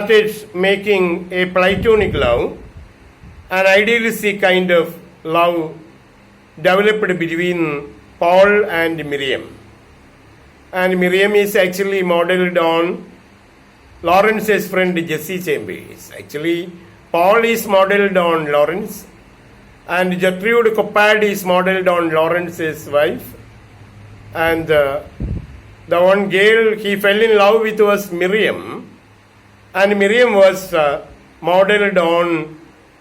started making a platonic love, an idealistic kind of love developed between Paul and Miriam. And Miriam is actually modeled on Lawrence's friend Jesse Chambers. Actually, Paul is modeled on Lawrence, and Gertrude Coppard is modeled on Lawrence's wife. And the one girl he fell in love with was Miriam, and Miriam was modeled on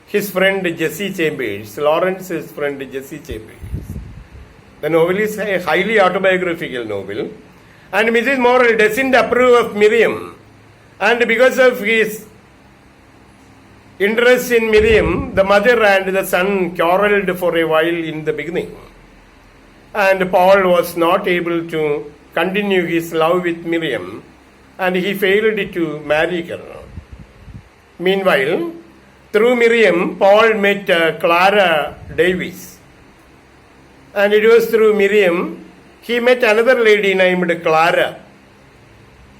his friend Jesse Chambers, Lawrence's friend Jesse Chambers. The novel is a highly autobiographical novel, and Mrs. Morrell doesn't approve of Miriam, and because of his interest in Miriam, the mother and the son quarreled for a while in the beginning, and Paul was not able to continue his love with Miriam, and he failed to marry her. Meanwhile, through Miriam, Paul met Clara Davis, and it was through Miriam he met another lady named Clara.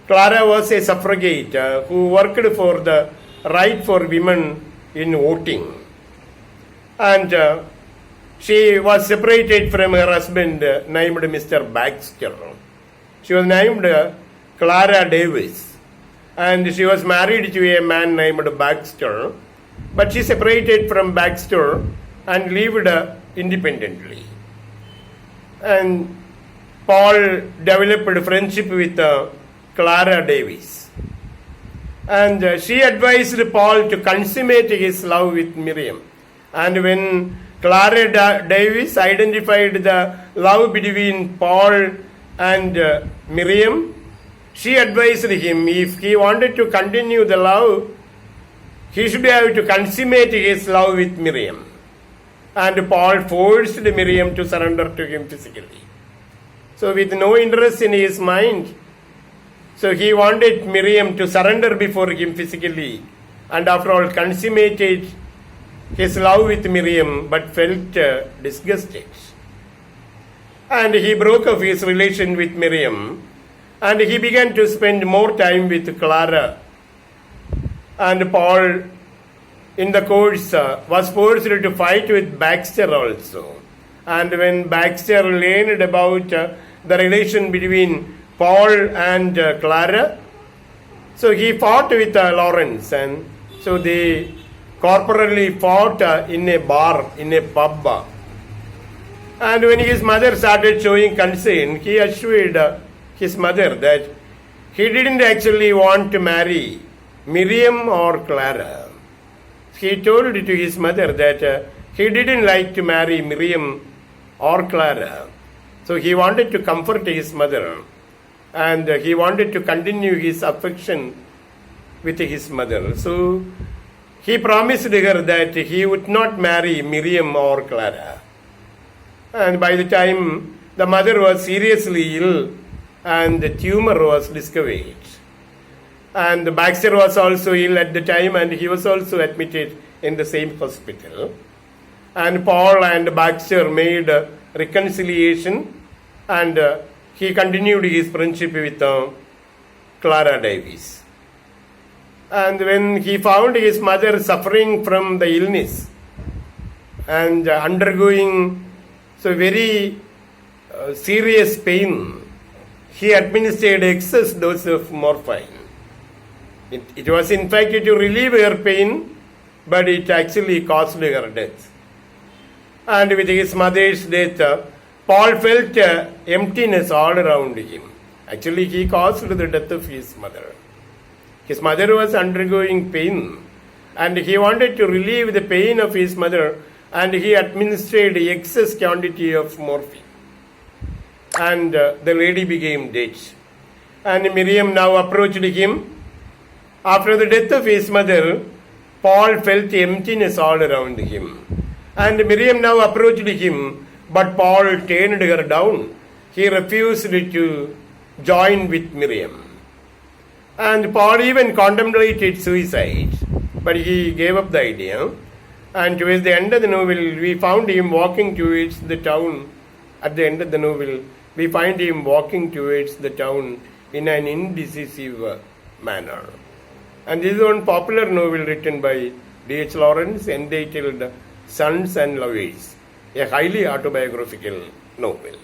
Clara was a suffragette who worked for the right for women in voting, and she was separated from her husband named Mr. Baxter. She was named Clara Davis, and she was married to a man named Baxter, but she separated from Baxter and lived independently. And Paul developed friendship with Clara Davis, and she advised Paul to consummate his love with Miriam. And when Clara Davis identified the love between Paul and Miriam, she advised him if he wanted to continue the love, he should have to consummate his love with Miriam. And Paul forced Miriam to surrender to him physically. So with no interest in his mind, so he wanted Miriam to surrender before him physically, and after all consummated his love with Miriam, but felt disgusted. And he broke off his relation with Miriam, and he began to spend more time with Clara. And Paul, in the course, was forced to fight with Baxter also. And when Baxter learned about the relation between Paul and Clara, so he fought with Lawrence, and so they corporally fought in a bar, in a pub. And when his mother started showing concern, he assured his mother that he didn't actually want to marry Miriam or Clara. He told to his mother that he didn't like to marry Miriam or Clara. So he wanted to comfort his mother, and he wanted to continue his affection with his mother. So he promised her that he would not marry Miriam or Clara. And by the time the mother was seriously ill and the tumor was discovered, and Baxter was also ill at the time, and he was also admitted in the same hospital. And Paul and Baxter made reconciliation, and he continued his friendship with Clara Davis. And when he found his mother suffering from the illness and undergoing so very serious pain, he administered excess dose of morphine. It was in fact to relieve her pain, but it actually caused her death. And with his mother's death, Paul felt emptiness all around him. Actually, he caused the death of his mother. His mother was undergoing pain, and he wanted to relieve the pain of his mother, and he administered excess quantity of morphine. And the lady became dead. And Miriam now approached him. After the death of his mother, Paul felt emptiness all around him. And Miriam now approached him, but Paul turned her down. He refused to join with Miriam. And Paul even contemplated suicide, but he gave up the idea. And towards the end of the novel, we found him walking towards the town. At the end of the novel, we find him walking towards the town in an indecisive manner. And this is one popular novel written by D.H.Lawrence entitled Sons and Lovers, a highly autobiographical novel.